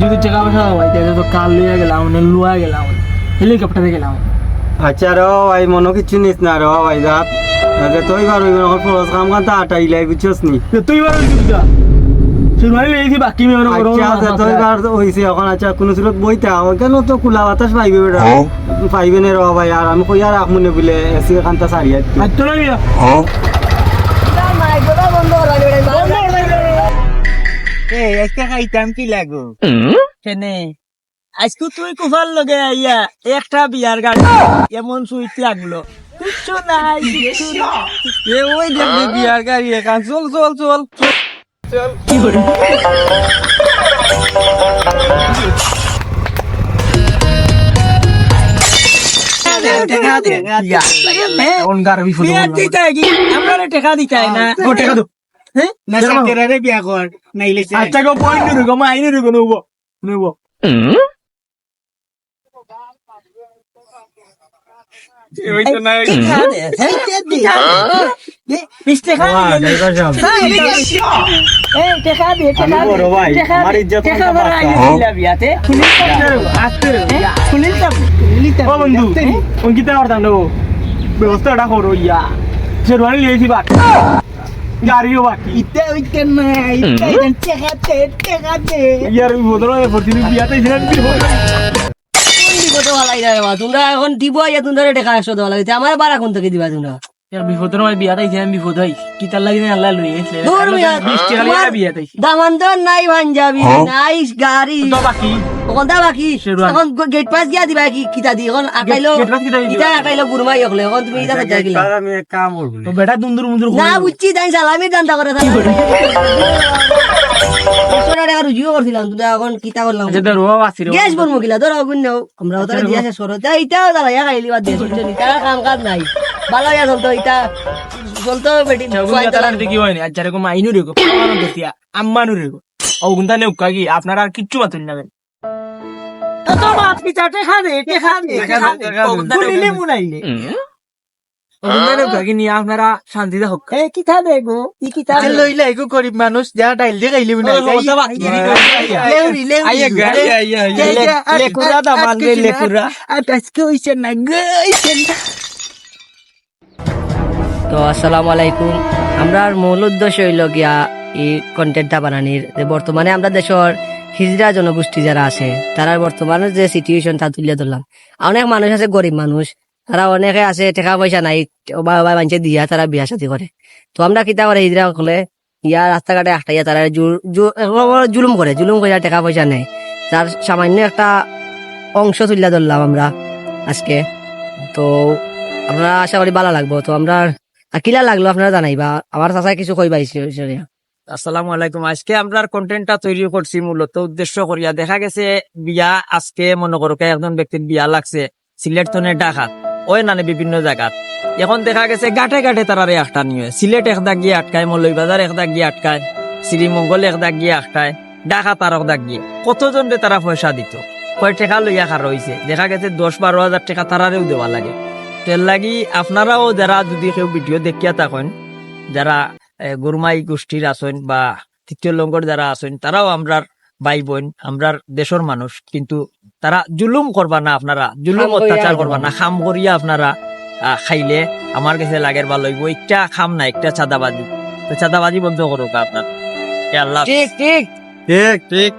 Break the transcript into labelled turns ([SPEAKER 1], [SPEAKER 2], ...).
[SPEAKER 1] যদি টাকা পয়সা হয় তাহলে তো কার লইয়া গেলাম লুয়া গেলাম হেলিকপ্টারে গেলাম।
[SPEAKER 2] আচ্ছা র ভাই মনে কিছু নিস না র ভাই যাক তুই বার ফরজ কাম কান্তা আটাইলাই বুঝছস নি
[SPEAKER 1] তুই বার দিদা শুনমানি লেইছি বাকি মেমন করো
[SPEAKER 2] আচ্ছা তুই বার হইছে এখন আচ্ছা কোন সুরত বইতা কেন তো কুলা বাতাস পাইবে বেটা পাইবে না র ভাই আর আমি কইয়া রাখমু নে বলে এসি কান্তা সারিয়া
[SPEAKER 1] আচ্ছা না মিয়া
[SPEAKER 3] একটা খাইতাম কি লাগো কেনে আজকে তুই কুফার লগে আইয়া একটা বিয়ার গাড়ি এমন সুইট লাগলো কিচ্ছু নাই এ ওই দেখবি বিয়ার গাড়ি এখান চল চল চল
[SPEAKER 1] কি করে কোন গারবি ফুল
[SPEAKER 3] আমরা টাকা দিতাই না
[SPEAKER 1] ও টাকা দাও
[SPEAKER 3] হ্যাঁ না সাকেরারে বিয়া কর নাইলে
[SPEAKER 1] আচ্ছা গো পয়েন্ট রুগো মাইনে রুগো নেব ওই তো না বন্ধু অঙ্কিতা করতাম নেবো ব্যবস্থাটা করো ইয়া শেরওয়ানি লিয়েছি বাকি গাড়িও বাকি ইয়ার বদল প্রতিদিন বিয়াতে
[SPEAKER 4] তোমরা এখন দিব তোমরা টাকা 100 দেওয়া লাগে আমার বারা কোন থেকে দিবা তোমরা
[SPEAKER 1] বিপদের সময় বিয়াতে আমি বিপদ হই কিতার লাগি না আল্লাহ লই গেছে বিয়াতে
[SPEAKER 4] দামান তো নাই পাঞ্জাবি নাই গাড়ি
[SPEAKER 1] বাকি
[SPEAKER 4] কোনটা বাকি এখন গেট পাস গিয়া দিবা কি কিতা দি এখন আকাইলো ইটা আকাইলো গুরমাই হলে এখন তুমি ইটা যাই গিলা
[SPEAKER 2] আমি এক কাম করব
[SPEAKER 1] তো বেটা দুন্দুর মুন্দুর
[SPEAKER 4] না বুঝছি তাই সালামি দান্দা করে রুজিও করছিলাম তুই এখন কিতা করলাম গ্যাস বলবো কিলা ধরো অগুন নেও আমরা ওটা দিয়া শেষ করো ইটাও দাঁড়া ইয়া খাইলি বাদ দিয়ে শুনছো ইটা কাম কাজ নাই ভালো ইয়া চলতো ইটা চলতো বেটি
[SPEAKER 1] কি হয় না আচ্ছা এরকম আইনু রেগো আম্মানু রেগো অগুনটা নেও কি আপনারা আর কিচ্ছু বাতুন না
[SPEAKER 3] তো বাপ কি চাটে খাবে মুনাইলে
[SPEAKER 1] নিয়ে আপনারা শান্তিতে হোক
[SPEAKER 3] কি খাবে গো কি খাবে লইলে এগো গরিব মানুষ যা ডাইল দিয়ে খাইলি লেকুরা দামান লেকুরা আজকে হইছে না
[SPEAKER 4] তো আসসালামু আলাইকুম আমরা মূল উদ্দেশ্য হইল গিয়া এই কন্টেন্টটা বানানির বর্তমানে আমরা দেশের হিজড়া জনগোষ্ঠী যারা আছে তারা বর্তমানে যে সিচুয়েশন তা তুলে ধরলাম অনেক মানুষ আছে গরিব মানুষ তারা অনেকে আছে টাকা পয়সা নাই মানুষের দিয়া তারা বিয়া শাদী করে তো আমরা কিতা করে হিজড়া হলে ইয়া রাস্তাঘাটে আটটাইয়া তারা জুলুম করে টাকা পয়সা নেয় তার সামান্য একটা অংশ তুলে ধরলাম আমরা আজকে তো আপনারা আশা করি ভালো লাগবো তো আমরা কিলা লাগলো আপনারা জানাইবা আমার চাচাই কিছু কইবা
[SPEAKER 3] আসসালামু আলাইকুম আজকে আমরা কন্টেন্টটা তৈরি করছি মূলত উদ্দেশ্য করিয়া দেখা গেছে বিয়া আজকে মনে করো একজন ব্যক্তির বিয়া লাগছে সিলেট থনে ঢাকাত ওই নানে বিভিন্ন জায়গাত এখন দেখা গেছে গাঁটে গাঁটে তারারে একটা নিয়ে সিলেট এক দাগ গিয়ে আটকায় মৌলভীবাজার এক দাগ গিয়ে আটকায় শ্রীমঙ্গল এক দাগ গিয়ে আটকায় ঢাকা তার এক দাগ গিয়ে কতজন রে তারা পয়সা দিত কয় টাকা লইয়া খার রয়েছে দেখা গেছে 10-12 হাজার টাকা তারারেও দেওয়া লাগে তেল লাগি আপনারাও যারা যদি কেউ ভিডিও দেখিয়া থাকেন যারা গুরমাই গোষ্ঠীর আছেন বা তৃতীয় লঙ্গর যারা আছেন তারাও আমরার ভাই বোন আমরার দেশের মানুষ কিন্তু তারা জুলুম করবা না আপনারা জুলুম অত্যাচার করবা না খাম করিয়া আপনারা খাইলে আমার কাছে লাগের ভালো হইব একটা খাম না একটা চাঁদাবাজি তো চাঁদাবাজি বন্ধ করুক আপনার আল্লাহ
[SPEAKER 4] ঠিক ঠিক
[SPEAKER 2] ঠিক ঠিক